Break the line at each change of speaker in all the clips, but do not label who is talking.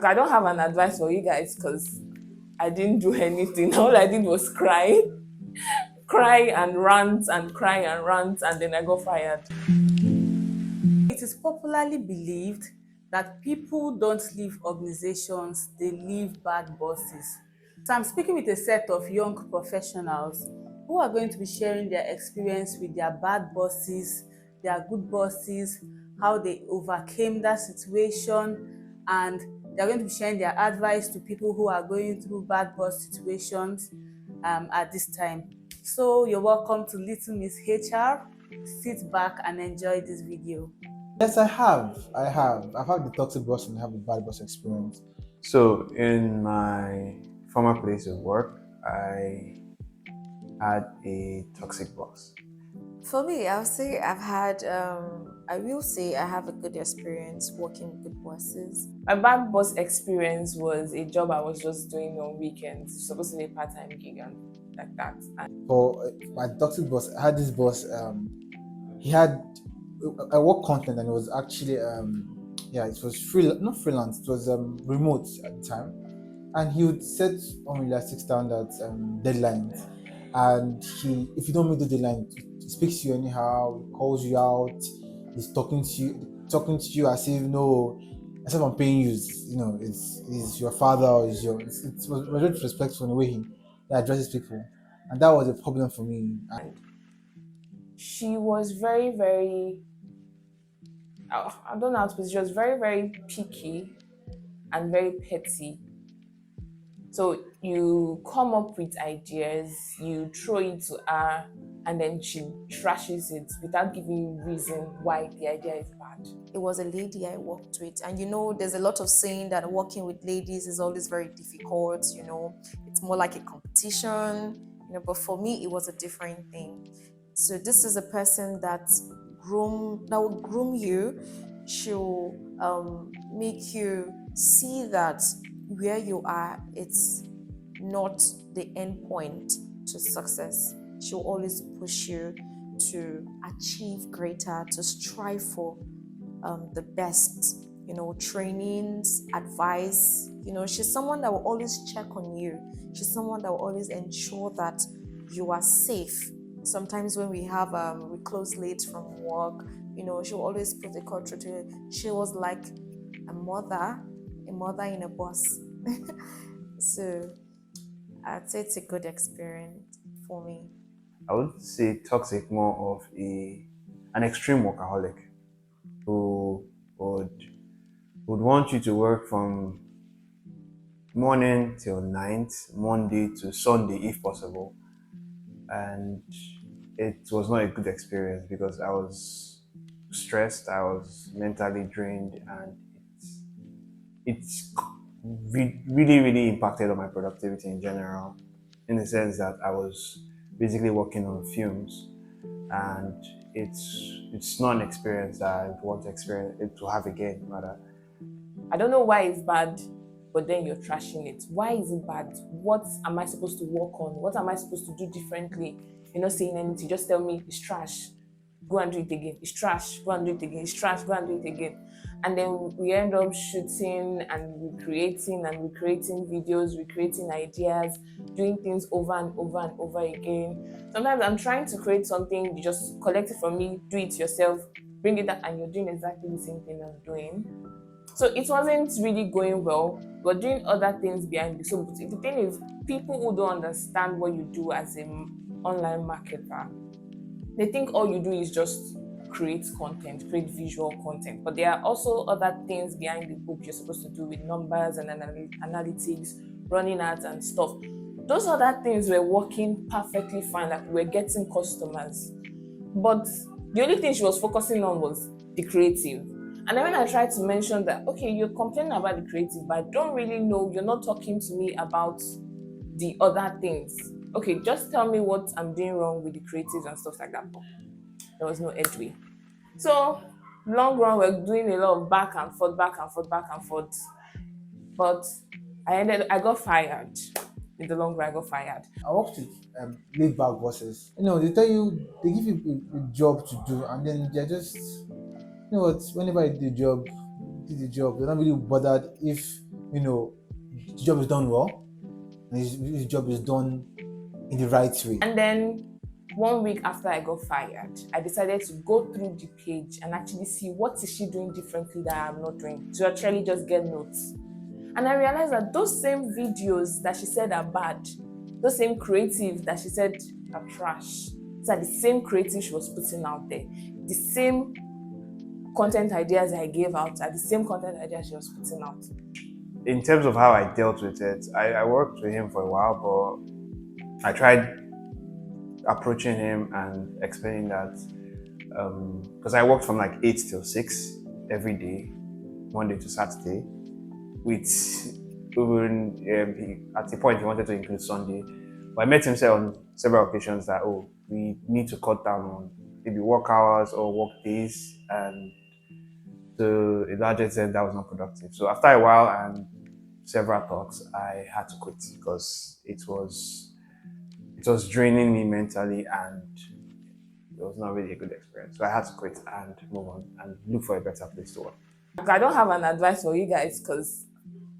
I don't have an advice for you guys because I didn't do anything. All I did was cry and rant and cry and rant, and then I got fired. It is popularly believed that people don't leave organizations, they leave bad bosses. So I'm speaking with a set of young professionals who are going to be sharing their experience with their bad bosses, their good bosses, how they overcame that situation, and they're going to be sharing their advice to people who are going through bad boss situations at this time. So you're welcome to Little Miss HR. Sit back and enjoy this video.
Yes, I have. I have. I've had the toxic boss and I have the bad boss experience.
So, in my former place of work, I had a toxic boss.
For me, I'll say I will say I have a good experience working with good bosses.
My bad boss experience was a job I was just doing on weekends. It's supposed to be a part-time gig and like that. And
For my toxic boss, I had this boss. He had I work content and it was actually yeah, it was not freelance. It was remote at the time, and he would set unrealistic standards, deadlines, and if you don't meet the deadline, he speaks to you anyhow, he calls you out, he's talking to you as if no, as if I'm paying you. It's your father or it was very disrespectful in the way he addresses people, and that was a problem for me.
she was very, very, I don't know how to put it, she was very, very picky and very petty. So you come up with ideas, you throw it to her, and then she trashes it without giving you reason why the idea is bad.
It was a lady I worked with, and there's a lot of saying that working with ladies is always very difficult. It's more like a competition. But for me, it was a different thing. So this is a person that will groom you. She'll make you see that where you are, it's not the end point to success. She'll always push you to achieve greater, to strive for the best, trainings, advice. She's someone that will always check on you. She's someone that will always ensure that you are safe. Sometimes when we close late from work, she'll always put a call through to you. She was like a mother in a bus. So I'd say it's a good experience for me.
I would say toxic more of an extreme workaholic who would want you to work from morning till night, Monday to Sunday if possible. And it was not a good experience because I was stressed, I was mentally drained, and it's really, really impacted on my productivity in general, in the sense that I was basically working on fumes, and it's not an experience that I want to have again, rather.
I don't know why it's bad, but then you're trashing it. Why is it bad? What am I supposed to work on? What am I supposed to do differently? You're not saying anything. Just tell me it's trash. Go and do it again. It's trash. Go and do it again. It's trash. Go and do it again. And then we end up shooting and recreating videos, recreating ideas, doing things over and over and over again. Sometimes I'm trying to create something, you just collect it from me, do it yourself, bring it up, and you're doing exactly the same thing I'm doing. So it wasn't really going well. We're doing other things behind the scenes. So the thing is, people who don't understand what you do as an online marketer, they think all you do is just create content, create visual content. But there are also other things behind the book you're supposed to do with numbers and analytics, running ads and stuff. Those other things were working perfectly fine, like we were getting customers. But the only thing she was focusing on was the creative. And then when I tried to mention that, okay, you're complaining about the creative, but I don't really know, you're not talking to me about the other things. Okay, just tell me what I'm doing wrong with the creatives and stuff like that. But there was no headway. So, long run, we're doing a lot of back and forth. But I got fired. In the long run, I got fired.
I worked with laid back bosses. They tell you, they give you a job to do, and then they're just, whenever you do the job, they're not really bothered if the job is done well, and his job is done in the right way.
And then 1 week after I got fired, I decided to go through the page and actually see what is she doing differently that I'm not doing, to actually just get notes. And I realized that those same videos that she said are bad, those same creatives that she said are trash, these are the same creatives she was putting out there. The same content ideas I gave out are the same content ideas she was putting out.
In terms of how I dealt with it, I worked with him for a while, but I tried approaching him and explaining that because I worked from like 8 till 6 every day, Monday to Saturday, with even at the point he wanted to include Sunday. But I met him say on several occasions that we need to cut down on maybe work hours or work days, and to a large extent that was not productive. So after a while and several talks, I had to quit because it was draining me mentally and it was not really a good experience. So I had to quit and move on and look for a better place to work.
I don't have an advice for you guys because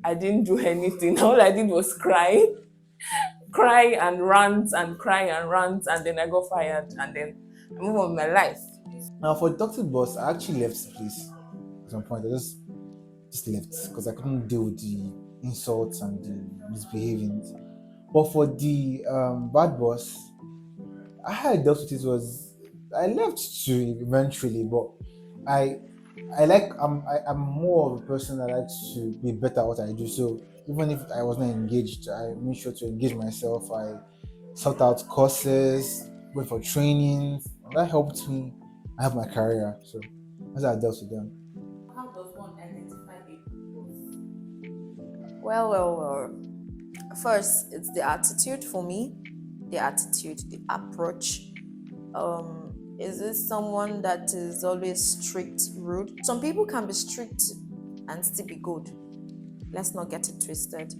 I didn't do anything. All I did was cry and rant and cry and rant, and then I got fired, and then I move on with my life.
Now for Toxic Boss, I actually left the place at some point. I just left because I couldn't deal with the insults and the misbehaving. But for the Bad Boss, how I dealt with it was I left too eventually, but I'm more of a person that likes to be better at what I do. So even if I was not engaged, I made sure to engage myself. I sought out courses, went for trainings. That helped me. I have my career. So that's how I dealt with them.
How does one identify a good boss?
Well. First, it's the attitude for me. The attitude, the approach. Is this someone that is always strict, rude? Some people can be strict and still be good. Let's not get it twisted.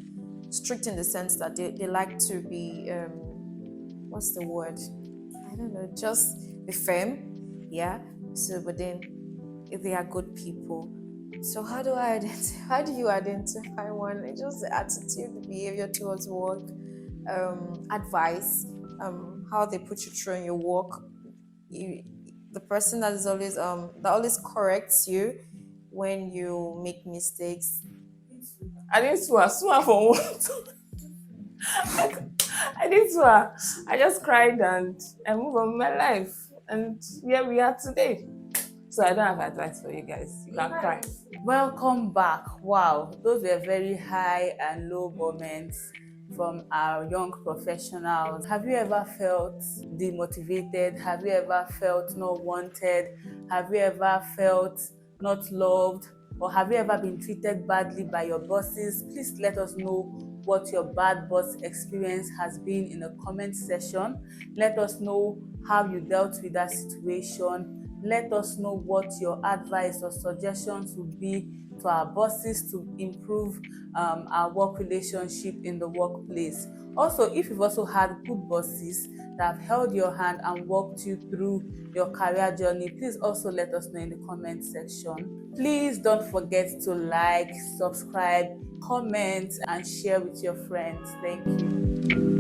Strict in the sense that they like to be, what's the word? I don't know, just be firm. Yeah. So, but then if they are good people. So how do you identify one? It's just the attitude, the behavior towards work, advice, how they put you through in your work. The person that is always that always corrects you when you make mistakes.
I didn't swear for what? I didn't swear. I just cried and I moved on with my life. And here we are today. So I don't have advice for you guys. You can cry.
Welcome back. Wow, those were very high and low moments from our young professionals. Have you ever felt demotivated? Have you ever felt not wanted? Have you ever felt not loved? Or have you ever been treated badly by your bosses? Please let us know what your bad boss experience has been in the comment section. Let us know how you dealt with that situation. Let us know what your advice or suggestions would be to our bosses to improve our work relationship in the workplace. Also, if you've also had good bosses that have held your hand and walked you through your career journey, please also let us know in the comment section. Please don't forget to like, subscribe, comment, and share with your friends. Thank you.